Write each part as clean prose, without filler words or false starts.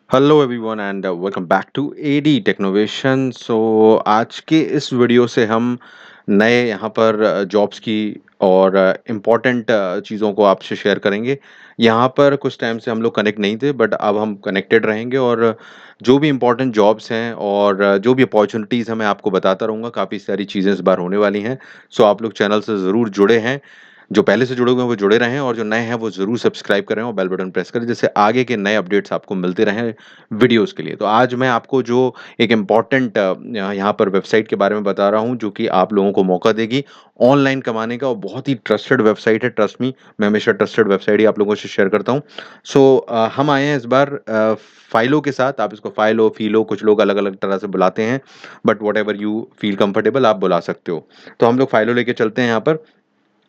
Hello everyone and welcome back to AD Technovation. आज के इस वीडियो से हम नए यहाँ पर जॉब्स की और इम्पोर्टेंट चीज़ों को आपसे शेयर करेंगे। यहाँ पर कुछ टाइम से हम लोग कनेक्ट नहीं थे, बट अब हम कनेक्टेड रहेंगे और जो भी इम्पोर्टेंट जॉब्स हैं और जो भी अपॉर्चुनिटीज़ हैं मैं आपको बताता रहूँगा। काफ़ी सारी चीज़ें इस बार होने वाली हैं। आप लोग चैनल से ज़रूर जुड़े हैं। जो पहले से जुड़े हुए हैं वो जुड़े रहें और जो नए हैं वो ज़रूर सब्सक्राइब करें और बेल बटन प्रेस करें, जिससे आगे के नए अपडेट्स आपको मिलते रहें वीडियोस के लिए। तो आज मैं आपको जो एक इम्पॉर्टेंट यहाँ पर वेबसाइट के बारे में बता रहा हूँ, जो कि आप लोगों को मौका देगी ऑनलाइन कमाने का, और बहुत ही ट्रस्टेड वेबसाइट है। ट्रस्ट मी, मैं हमेशा ट्रस्टेड वेबसाइट ही आप लोगों से शेयर करता हूँ। हम आए हैं इस बार फाइलो के साथ। आप इसको फाइलो, फीलो, कुछ लोग अलग अलग तरह से बुलाते हैं, but what ever you feel comfortable आप बुला सकते हो। तो हम लोग फाइलो लेके चलते हैं यहाँ पर।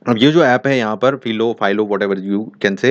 अब ये जो ऐप है यहाँ पर फिलो, फाइलो, व्हाटएवर यू कैन से,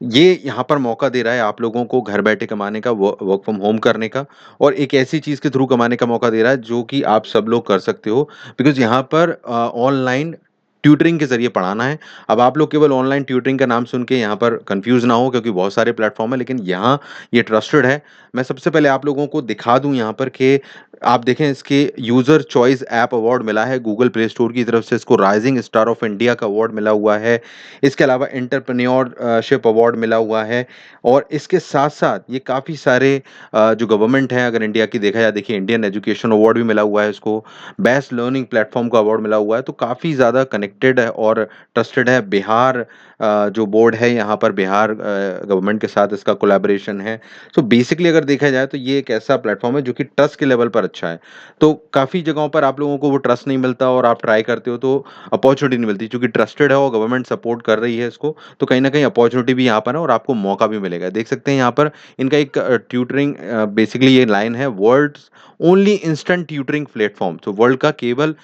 ये यहाँ पर मौका दे रहा है आप लोगों को घर बैठे कमाने का, वर्क फ्रॉम होम करने का, और एक ऐसी चीज़ के थ्रू कमाने का मौका दे रहा है जो कि आप सब लोग कर सकते हो। बिकॉज़ यहाँ पर ऑनलाइन ट्यूटरिंग के ज़रिए पढ़ाना है। अब आप लोग केवल ऑनलाइन ट्यूटरिंग का नाम सुन के यहाँ पर कन्फ्यूज़ ना हो, क्योंकि बहुत सारे प्लेटफ़ॉर्म हैं, लेकिन यहाँ ये ट्रस्टेड है। मैं सबसे पहले आप लोगों को दिखा दूँ यहाँ पर कि आप देखें, इसके यूज़र चॉइस ऐप अवार्ड मिला है गूगल प्ले स्टोर की तरफ से। इसको राइजिंग स्टार ऑफ इंडिया का अवार्ड मिला हुआ है। इसके अलावा एंटरप्रेन्योरशिप अवार्ड मिला हुआ है। और इसके साथ-साथ ये काफ़ी सारे जो गवर्नमेंट है, अगर इंडिया की देखा जाए, देखिए इंडियन एजुकेशन अवार्ड भी मिला हुआ है इसको। बेस्ट लर्निंग प्लेटफ़ॉर्म का अवार्ड मिला हुआ है। तो काफ़ी ज़्यादा कनेक्टेड है और ट्रस्टेड है। बिहार जो बोर्ड है यहाँ पर, बिहार गवर्नमेंट के साथ इसका कोलैबोरेशन है। बेसिकली अगर देखा जाए तो ये एक ऐसा प्लेटफ़ॉर्म है जो कि ट्रस्ट के लेवल पर अच्छा है। तो काफ़ी जगहों पर आप लोगों को वो ट्रस्ट नहीं मिलता और आप ट्राई करते हो तो अपॉर्च्युनिटी नहीं मिलती। चूँकि ट्रस्टेड है और गवर्नमेंट सपोर्ट कर रही है इसको, तो कहीं न कहीं अपॉर्च्युनिटी भी यहाँ पर है और आपको मौका भी मिलेगा। देख सकते हैं यहाँ पर इनका एक ट्यूटरिंग, बेसिकली ये लाइन है, world's only instant tutoring platform. World का केवल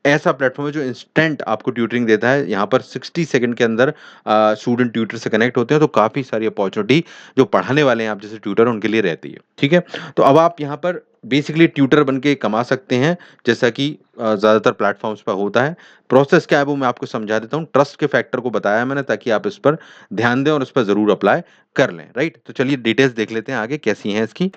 ऐसा प्लेटफ़ॉर्म है जो इंस्टेंट आपको ट्यूटरिंग देता है। यहाँ पर 60 सेकंड के अंदर स्टूडेंट ट्यूटर से कनेक्ट होते हैं, तो काफ़ी सारी अपॉर्च्युनिटी जो पढ़ाने वाले हैं आप जैसे ट्यूटर, उनके लिए रहती है। ठीक है? तो अब आप यहाँ पर बेसिकली ट्यूटर बन के कमा सकते हैं, जैसा कि ज़्यादातर प्लेटफ़ॉर्म्स पे होता है। प्रोसेस क्या है वो मैं आपको समझा देता हूँ। ट्रस्ट के फैक्टर को बताया है मैंने, ताकि आप इस पर ध्यान दें और इस पर ज़रूर अप्लाई कर लें, राइट? तो चलिए डिटेल्स देख लेते हैं आगे कैसी हैं इसकी।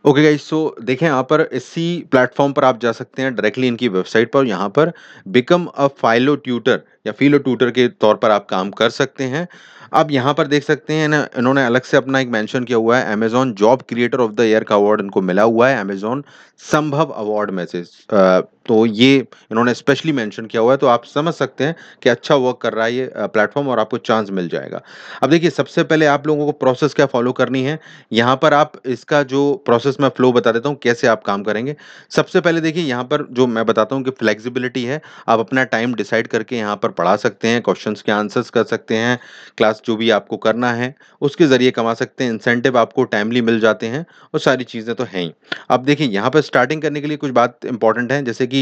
ओके गाइस, देखें यहाँ पर इसी प्लेटफॉर्म पर आप जा सकते हैं डायरेक्टली इनकी वेबसाइट पर। यहाँ पर बिकम अ फाइलो ट्यूटर या फिलो ट्यूटर के तौर पर आप काम कर सकते हैं। अब यहाँ पर देख सकते हैं ना, इन्होंने अलग से अपना एक मेंशन किया हुआ है, Amazon job creator of the year का अवार्ड इनको मिला हुआ है अमेजॉन संभव अवार्ड में से। तो ये इन्होंने स्पेशली मेंशन किया हुआ है, तो आप समझ सकते हैं कि अच्छा वर्क कर रहा है ये प्लेटफॉर्म और आपको चांस मिल जाएगा। अब देखिए, सबसे पहले आप लोगों को प्रोसेस क्या फॉलो करनी है। यहाँ पर आप इसका जो प्रोसेस मैं फ्लो बता देता हूँ कैसे आप काम करेंगे। सबसे पहले देखिए, यहाँ पर जो मैं बताता हूँ कि फ्लेक्सिबिलिटी है। आप अपना टाइम डिसाइड करके यहाँ पर पढ़ा सकते हैं, क्वेश्चंस के आंसर्स कर सकते हैं, क्लास जो भी आपको करना है उसके ज़रिए कमा सकते हैं, इंसेंटिव आपको टाइमली मिल जाते हैं और सारी चीज़ें तो हैं ही। अब देखिए, यहाँ पर स्टार्टिंग करने के लिए कुछ बात इंपॉर्टेंट है, जैसे कि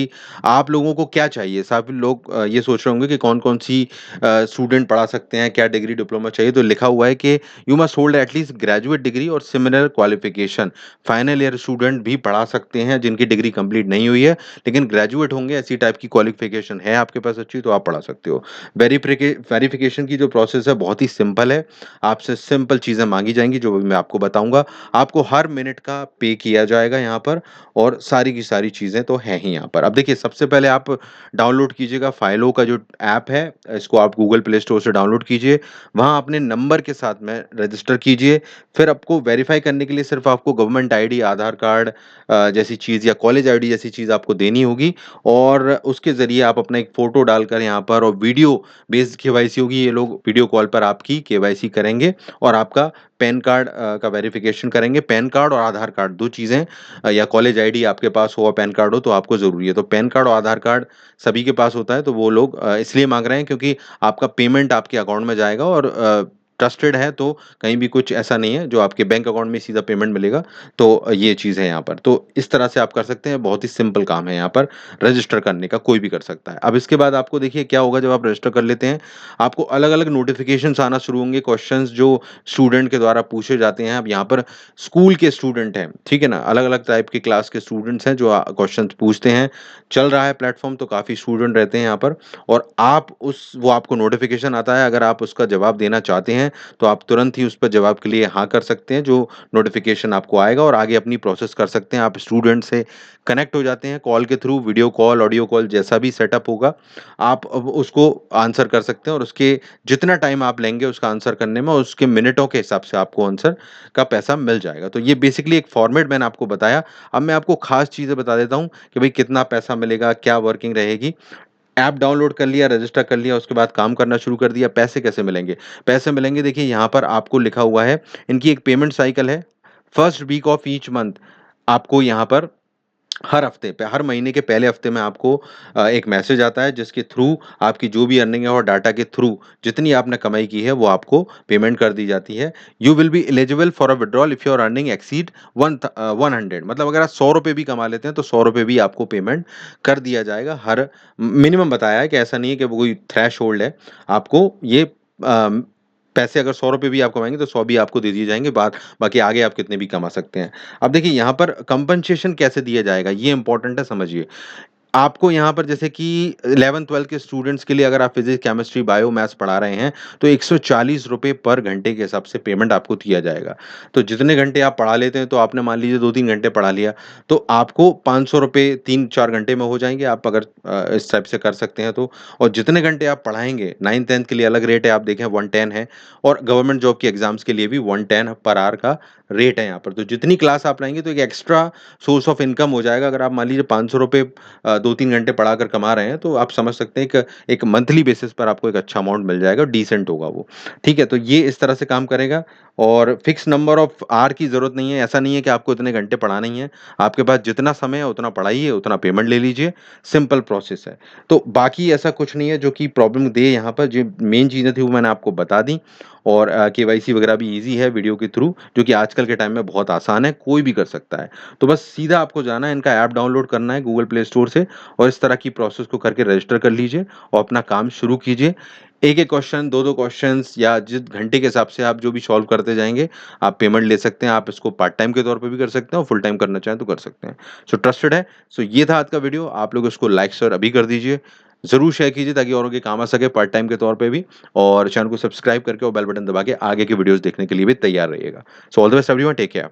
आप लोगों को क्या चाहिए। सभी लोग ये सोच रहे होंगे कि कौन-कौन सी स्टूडेंट पढ़ा सकते हैं, क्या डिग्री डिप्लोमा चाहिए। तो लिखा हुआ है कि you must hold at least graduate degree और similar qualification. Final year student भी पढ़ा सकते हैं जिनकी डिग्री कंप्लीट नहीं हुई है, लेकिन ग्रेजुएट होंगे, ऐसी टाइप की क्वालिफिकेशन है आपके पास अच्छी, तो आप पढ़ा सकते हो। वेरिफिकेशन की जो प्रोसेस है बहुत ही सिंपल है। आपसे सिंपल चीज़ें मांगी जाएंगी जो भी मैं आपको बताऊंगा। आपको हर मिनट का पे किया जाएगा यहाँ पर, और सारी की सारी चीज़ें तो हैं ही यहाँ पर। अब देखिए, सबसे पहले आप डाउनलोड कीजिएगा फाइलो का जो ऐप है, इसको आप गूगल प्ले स्टोर से डाउनलोड कीजिए। वहाँ अपने नंबर के साथ में रजिस्टर कीजिए। फिर आपको वेरीफ़ाई करने के लिए सिर्फ़ आपको गवर्नमेंट आईडी, आधार कार्ड जैसी चीज़, या कॉलेज आईडी जैसी चीज़ आपको देनी होगी, और उसके ज़रिए आप अपना एक फ़ोटो डालकर यहाँ पर, और वीडियो बेस्ड केवाईसी होगी। ये लोग वीडियो कॉल पर आपकी केवाईसी करेंगे और आपका पैन कार्ड का वेरिफ़िकेशन करेंगे। पैन कार्ड और आधार कार्ड 2 चीज़ें, या कॉलेज आईडी आपके पास हो और पैन कार्ड हो तो आपको ज़रूरी है। तो पैन कार्ड और आधार कार्ड सभी के पास होता है, तो वो लोग इसलिए माँग रहे हैं क्योंकि आपका पेमेंट आपके अकाउंट में जाएगा, और ट्रस्टेड है, तो कहीं भी कुछ ऐसा नहीं है जो आपके बैंक अकाउंट में सीधा पेमेंट मिलेगा। तो ये चीज़ है यहाँ पर। तो इस तरह से आप कर सकते हैं, बहुत ही सिंपल काम है यहाँ पर रजिस्टर करने का, कोई भी कर सकता है। अब इसके बाद आपको देखिए क्या होगा, जब आप रजिस्टर कर लेते हैं, आपको अलग-अलग नोटिफ़िकेशंस आना शुरू होंगे, क्वेश्चंस जो स्टूडेंट के द्वारा पूछे जाते हैं। अब यहाँ पर स्कूल के स्टूडेंट हैं, ठीक है ना? अलग-अलग टाइप की क्लास के स्टूडेंट्स हैं जो क्वेश्चंस पूछते हैं। चल रहा है प्लेटफ़ॉर्म, तो काफ़ी स्टूडेंट रहते हैं यहाँ पर, और आप उस वो आपको नोटिफ़िकेशन आता है, अगर आप उसका जवाब देना चाहते हैं, तो आप तुरंत ही उस पर जवाब के लिए हाँ कर सकते हैं, जो नोटिफ़िकेशन आपको आएगा और आगे अपनी प्रोसेस कर सकते हैं। आप स्टूडेंट से कनेक्ट हो जाते हैं कॉल के through, video call, audio call जैसा भी सेटअप होगा, आप अब उसको आंसर कर सकते हैं और उसके जितना टाइम आप लेंगे उसका आंसर करने में, उसके मिनटों के हिसाब से आपको आंसर का पैसा मिल जाएगा। तो ये बेसिकली एक फॉर्मेट मैंने आपको बताया। अब मैं आपको खास चीज़ें बता देता हूँ कि भई कितना पैसा मिलेगा, क्या वर्किंग रहेगी। ऐप डाउनलोड कर लिया, रजिस्टर कर लिया, उसके बाद काम करना शुरू कर दिया, पैसे कैसे मिलेंगे? पैसे मिलेंगे देखिए यहाँ पर आपको लिखा हुआ है, इनकी एक पेमेंट साइकिल है। First week of each month आपको यहाँ पर हर हफ्ते पे, हर महीने के पहले हफ्ते में आपको एक मैसेज आता है जिसके थ्रू आपकी जो भी अर्निंग है और डाटा के थ्रू जितनी आपने कमाई की है वो आपको पेमेंट कर दी जाती है। You will be eligible for a withdrawal if your earning exceed 100, मतलब अगर आप 100 रुपए भी कमा लेते हैं तो 100 रुपए भी आपको पेमेंट कर दिया जाएगा। हर मिनिमम बताया है कि ऐसा नहीं है कि वो कोई थ्रेशहोल्ड है। आपको ये पैसे अगर 100 रुपए भी आप कमाएँगे तो 100 भी आपको दे दिए जाएँगे, बाकी आगे आप कितने भी कमा सकते हैं। अब देखिए यहाँ पर कंपनसेशन कैसे दिया जाएगा, ये इम्पोर्टेंट है, समझिए। आपको यहाँ पर जैसे कि 11th-12th के स्टूडेंट्स के लिए अगर आप फिज़िक्स, केमिस्ट्री, बायो, मैथ्स पढ़ा रहे हैं, तो ₹140 पर घंटे के हिसाब से पेमेंट आपको दिया जाएगा। तो जितने घंटे आप पढ़ा लेते हैं, तो आपने मान लीजिए 2-3 घंटे पढ़ा लिया, तो आपको ₹500 3-4 घंटे में हो जाएँगे, आप अगर इस टाइप से कर सकते हैं तो। और जितने घंटे आप पढ़ाएँगे, 9th-10th के लिए अलग रेट है, आप देखें 110 है, और गवर्नमेंट जॉब के एग्ज़ाम्स के लिए भी 110 पर आवर का रेट है यहाँ पर। तो जितनी क्लास आप लाएँगे, तो एक एक्स्ट्रा सोर्स ऑफ इनकम हो जाएगा। अगर आप मान लीजिए ₹500 2-3 घंटे पढ़ाकर कमा रहे हैं, तो आप समझ सकते हैं एक एक मंथली बेसिस पर आपको एक अच्छा अमाउंट मिल जाएगा, डिसेंट होगा वो। ठीक है? तो ये इस तरह से काम करेगा और फिक्स नंबर ऑफ आवर की ज़रूरत नहीं है। ऐसा नहीं है कि आपको इतने घंटे पढ़ाना ही है। आपके पास जितना समय है उतना पढ़ाइए, उतना पेमेंट ले लीजिए, सिंपल प्रोसेस है। तो बाकी ऐसा कुछ नहीं है जो कि प्रॉब्लम दे यहाँ पर। जो मेन चीज़ें थी वो मैंने आपको बता दी और केवाईसी वगैरह भी ईज़ी है वीडियो के थ्रू, जो कि आजकल के टाइम में बहुत आसान है, कोई भी कर सकता है। तो बस सीधा आपको जाना है, इनका ऐप डाउनलोड करना है गूगल प्ले स्टोर से और इस तरह की प्रोसेस को करके रजिस्टर कर लीजिए और अपना काम शुरू कीजिए। एक-एक क्वेश्चन, 2-2 क्वेश्चन्स या जिस घंटे के हिसाब से आप जो भी सॉल्व करते जाएँगे, आप पेमेंट ले सकते हैं। आप इसको पार्ट टाइम के तौर पे भी कर सकते हैं और फुल टाइम करना चाहें तो कर सकते हैं। सो ट्रस्टेड है। सो ये था आज का वीडियो। आप लोग इसको लाइक शेयर अभी कर दीजिए। ज़रूर शेयर कीजिए ताकि औरों के काम आ सके पार्ट टाइम के तौर पे भी, और चैनल को सब्सक्राइब करके और बेल बटन दबा के आगे के वीडियोज़ देखने के लिए भी तैयार रहिएगा। So all the best everyone, take care.